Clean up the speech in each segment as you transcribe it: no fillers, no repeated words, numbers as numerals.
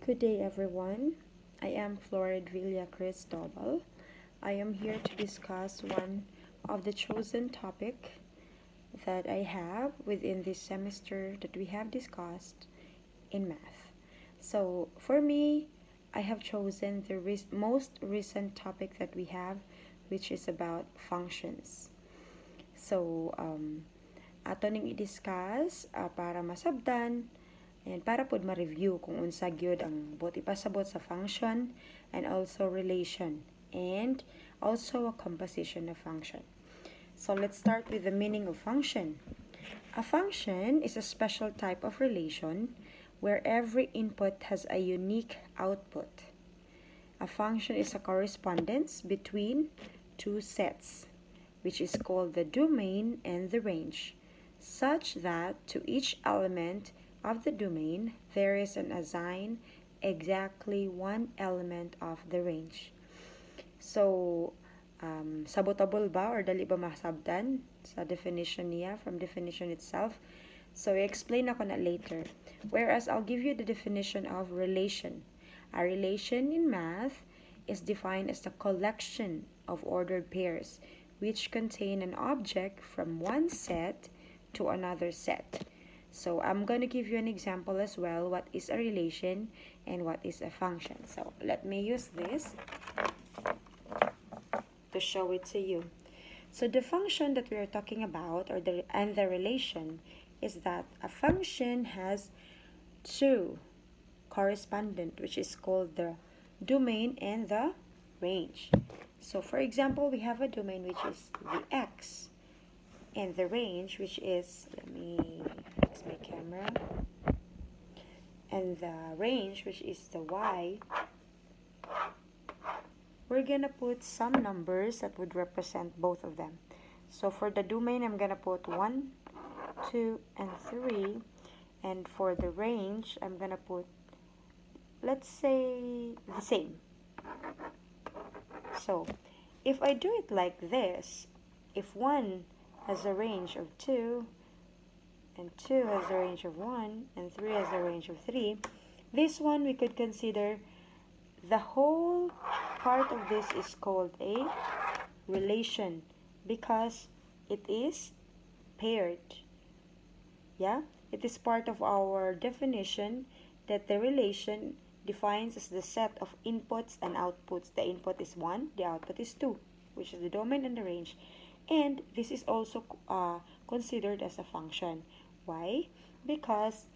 Good day, everyone. I am Florid Villa Cristobal. I am here to discuss one of the chosen topic that I have within this semester that we have discussed in math. So, for me, I have chosen the most recent topic that we have, which is about functions. So, ato ning i-discuss para masabtan and para pod ma-review kung unsa gyud ang buot ipasabot sa function and also relation and also a composition of function. So let's start with the meaning of function. A function is a special type of relation where every input has a unique output. A function is a correspondence between two sets, which is called the domain and the range, such that to each element of the domain there is an assigned exactly one element of the range. So, sabotable ba or dali ba masabtan sa definition niya from definition itself? So, i-explain ako na later. Whereas, I'll give you the definition of relation. A relation in math is defined as the collection of ordered pairs which contain an object from one set to another set. So I'm going to give you an example as well, what is a relation and what is a function. So let me use this to show it to you. So the function that we are talking about and the relation is that a function has two correspondent, which is called the domain and the range. So for example, we have a domain which is the x and the range which is, let me fix my camera, and the range which is the y. We're gonna put some numbers that would represent both of them. So for the domain, I'm gonna put 1, 2, and 3, and for the range, I'm gonna put, let's say, the same. So if I do it like this, if 1 has a range of 2, and 2 has a range of 1, and 3 has a range of 3, this one we could consider the whole part of this is called a relation because it is paired. Yeah, it is part of our definition that the relation defines as the set of inputs and outputs. The input is 1, the output is 2, which is the domain and the range. And this is also considered as a function. Why? Because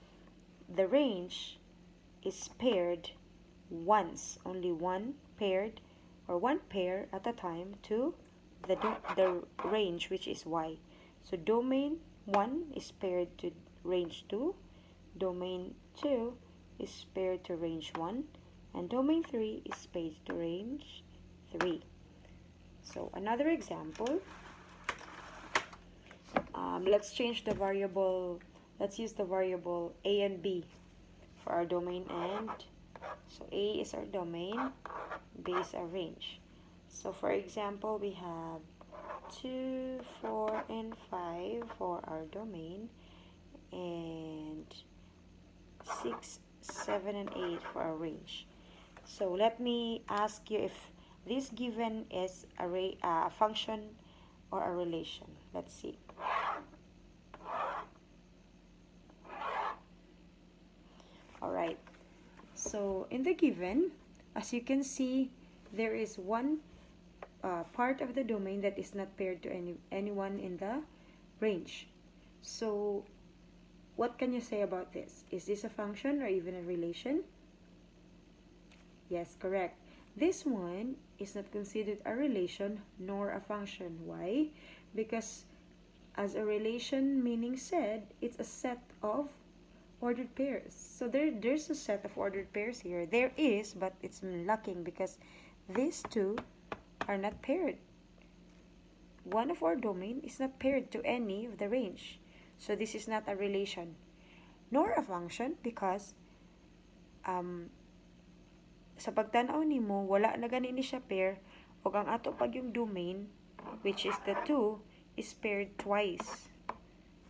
the range is paired once, only one paired or one pair at a time to the range which is y. So domain 1 is paired to range 2, domain 2 is paired to range 1, and domain 3 is paired to range 3. So another example, let's change the variable, let's use the variable a and b for our domain, and so a is our domain, b is our range. So for example, we have 2, 4, and 5 for our domain, and 6, 7, and 8 for our range. So let me ask you if this given is a function or a relation. Let's see. Alright, so in the given, as you can see, there is one part of the domain that is not paired to anyone in the range. So what can you say about this? Is this a function or even a relation? Yes, correct. This one is not considered a relation nor a function. Why? Because as a relation meaning said, it's a set of ordered pairs. So there's a set of ordered pairs here. There is, but it's lacking because these two are not paired. One of our domain is not paired to any of the range. So this is not a relation nor a function because sa pagtanaw nimo wala na gani ni siya pair ug ang ato pag yung domain which is the 2 is paired twice,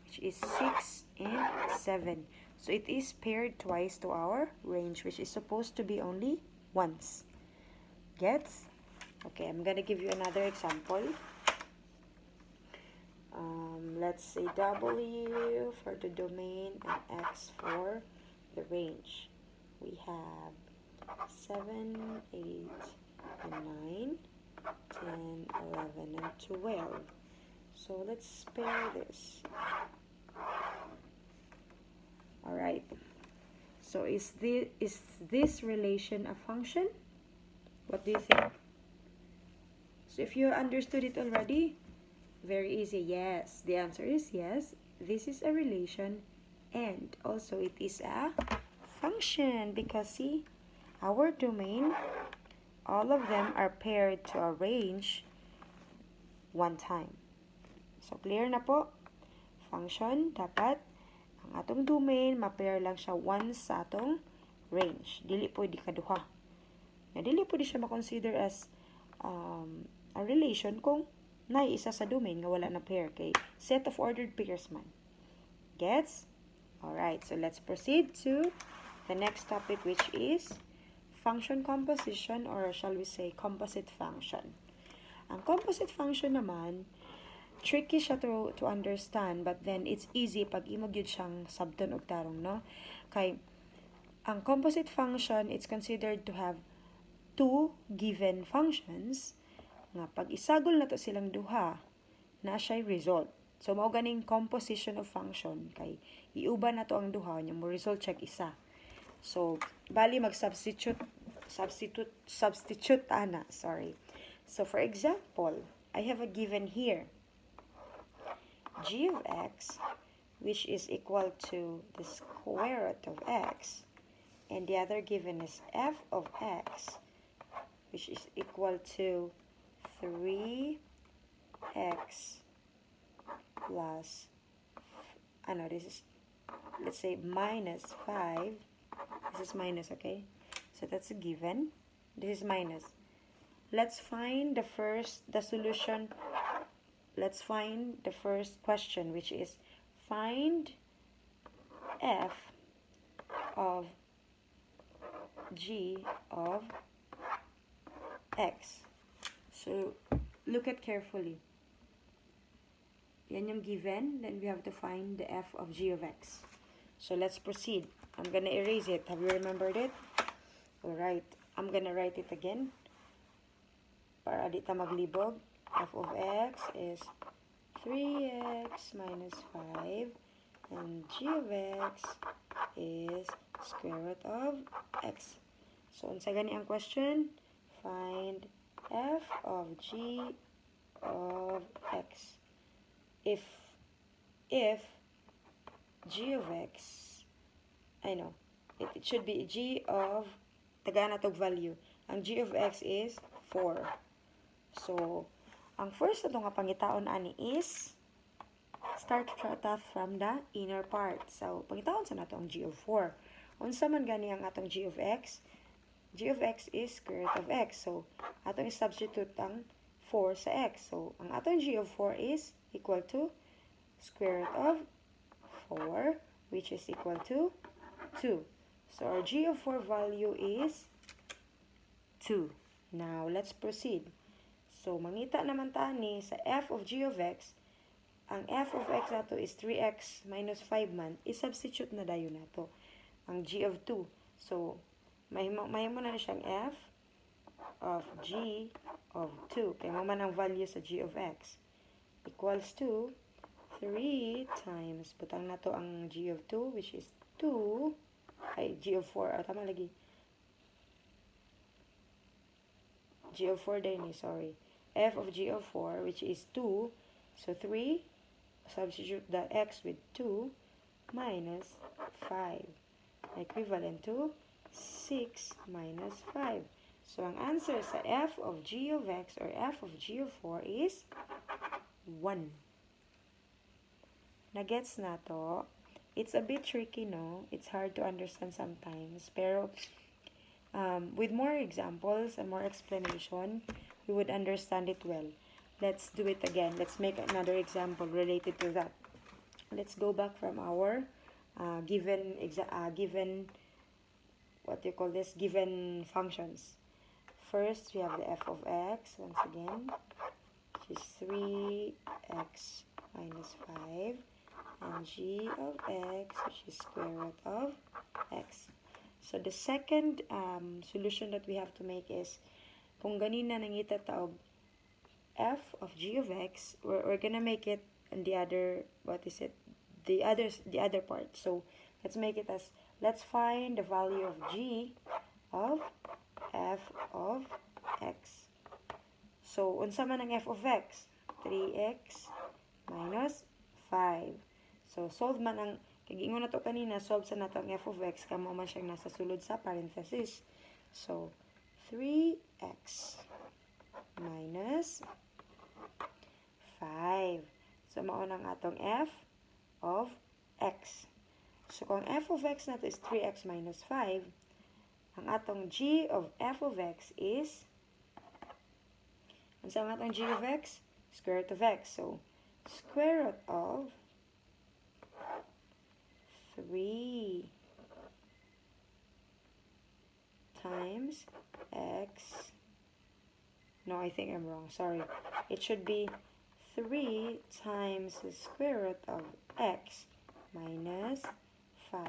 which is 6 and 7. So it is paired twice to our range, which is supposed to be only once. Gets? Okay, I'm gonna give you another example. Let's say W for the domain and X for the range. We have 7, 8, and 9, 10, 11, and 12. So let's pair this. Alright. So is this relation a function? What do you think? So if you understood it already, very easy. Yes. The answer is yes. This is a relation, and also it is a function because see, our domain, all of them are paired to a range one time. So clear na po? Function, dapat ang atong domain, ma-pair lang siya once sa atong range. Dili po di kaduha. Dili po di siya ma-consider as a relation kung isa sa domain nga wala na pair kay set of ordered pairs man. Gets? Alright, so let's proceed to the next topic, which is function composition, or shall we say composite function. Ang composite function naman, tricky siya to understand, but then it's easy pag imog yun siyang sabton og tarong, no? Kay ang composite function, it's considered to have two given functions nga pag isagol na to silang duha, na siya'y result. So mao ganing composition of function kay iuban na to ang duha nya mo result check isa. So bali mag-substitute ana, sorry. So for example, I have a given here, g of x, which is equal to the square root of x, and the other given is f of x, which is equal to 3x plus, this is, let's say, minus 5. This is minus, okay? So that's a given. This is minus. Let's find the solution. Let's find the first question, which is find f of g of x. So look at carefully. Yan yung given. Then we have to find the f of g of x. So let's proceed. I'm gonna erase it. Have you remembered it? Alright. I'm gonna write it again. Para di ta maglibog. F of x is 3x minus 5. And g of x is square root of x. So unsa gani ang question? Find f of g of x. If g of x, it should be g of, tagaan na tog value. Ang g of x is 4. So, ang first na nga pangitaon ani is, start from the inner part. So, pangitaon sa nato ang g of 4. Unsa man gani ang atong g of x? G of x is square root of x. So, atong substitute ang 4 sa x. So, ang atong g of 4 is equal to square root of 4, which is equal to 2. So, our g of 4 value is 2. Now, let's proceed. So, mangita naman tani sa f of g of x. Ang f of x nato is 3x minus 5 man. I-substitute na dayon nato ang g of 2. So, mahimo na siyang f of g of 2. Kaya mo man ang value sa g of x equals to 3 times, butang na to ang g of 2, which is 2, g of 4, tama lagi. G of 4 din sorry. F of g of 4, which is 2, so 3, substitute the x with 2, minus 5, equivalent to 6 minus 5. So, ang answer sa f of g of x or f of g of 4 is 1. Nagets na to? It's a bit tricky, no? It's hard to understand sometimes. Pero, with more examples and more explanation, we would understand it well. Let's do it again. Let's make another example related to that. Let's go back from our given what do you call this, given functions. First, we have the f of x, once again, which is 3x minus 5, and g of x, which is square root of x. So, the second solution that we have to make is, kung ganina nangita taog f of g of x, we're gonna make it on the other, the other part. So, let's make it as, let's find the value of g of f of x. So, unsa man ang f of x? 3x minus 5. So, solve man ang, kagingon na to kanina, solve sa nato ang f of x, kamo man siyang nasa sulod sa parenthesis. So, 3x minus 5. So, maunang atong f of x. So, kung f of x nato is 3x minus 5, ang atong g of f of x is, ang sa atong g of x? Square root of x. So, square root of 3 times x. No, I think I'm wrong. Sorry. It should be 3 times the square root of x minus 5.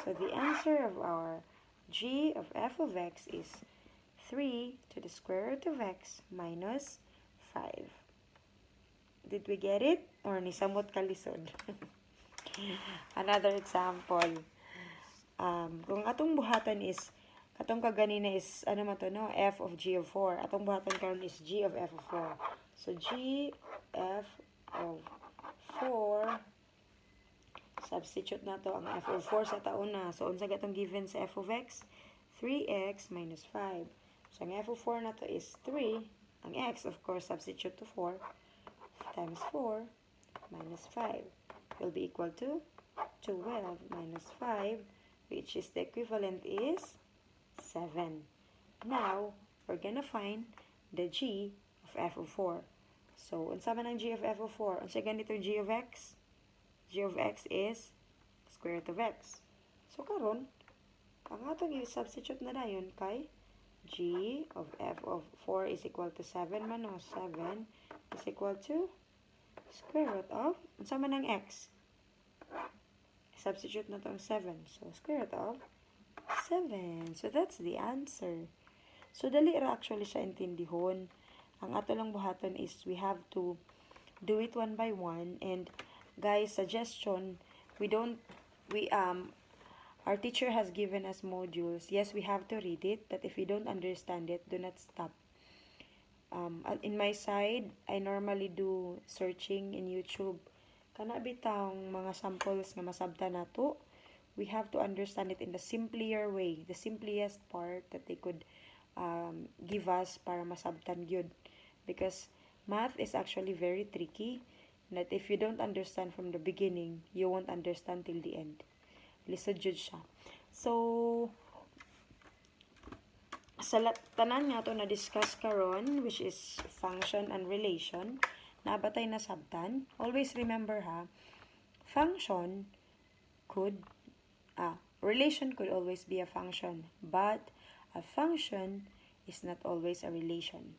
So, the answer of our g of f of x is 3 to the square root of x minus 5. Did we get it? Or nisamot kalisod? Another example. Kung atong buhatan is, katong kaganina is, ano man to, no? F of g of 4. Atong buhatan karon is g of f of 4. So, g f of 4, substitute na to ang f of 4 sa taon na. So, unsa gatong given sa f of x? 3x minus 5. So, ang f of 4 na to is 3. Ang x, of course, substitute to 4 times 4 minus 5 will be equal to 12 minus 5, which is the equivalent is 7. Now, we're gonna find the g of f of 4. So, unsa man ang g of f of 4? Unsa ganito g of x? G of x is square root of x. So, karon, ang atong i-substitute na dayon kay g of f of 4 is equal to 7 man, o 7 is equal to square root of, unsa man ang x? Substitute na to ang 7. So, square root of 7. So, that's the answer. So, dali ra actually siya intindihon. Ang ato lang buhaton is we have to do it one by one. And, guys, suggestion, our teacher has given us modules. Yes, we have to read it, but if we don't understand it, do not stop. In my side, I normally do searching in YouTube. Kana bitang mga samples nga masabtan nato, we have to understand it in the simpler way, the simplest part that they could give us para masabtan gyud. Because math is actually very tricky, that if you don't understand from the beginning, you won't understand till the end. Lisod jud siya. So, sa tanan nga to na-discuss karon, which is function and relation, nabatay na sabtan. Always remember ha, relation could always be a function, but a function is not always a relation.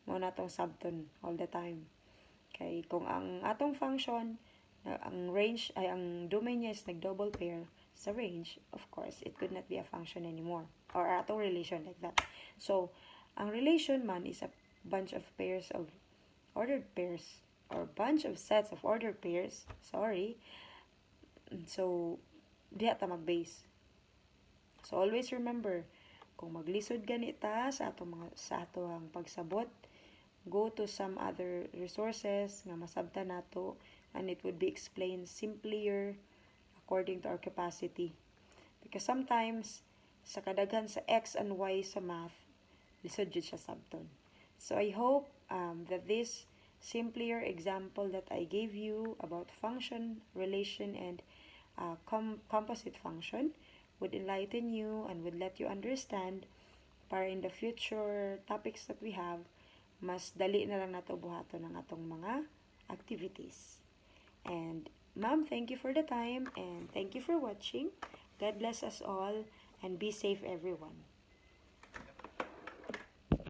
Mo na tong sabton all the time. Kay kung ang atong function, ang range ay ang domain niya is nag-double pair sa range, of course, it could not be a function anymore. Or atong relation like that. So, ang relation man is a bunch of pairs of ordered pairs or bunch of sets of ordered pairs. Sorry. So, diha ta mag-base. So, always remember, kung maglisod ganita sa atong pagsabot, go to some other resources nga masabtan nato, and it would be explained simpler according to our capacity. Because sometimes, sa kadaghan sa x and y sa math, lisod jud siya sabton. So, I hope that this simpler example that I gave you about function, relation, and composite function would enlighten you and would let you understand para in the future topics that we have, mas dali na lang nato buhaton ang atong mga activities. And ma'am, thank you for the time and thank you for watching. God bless us all and be safe, everyone.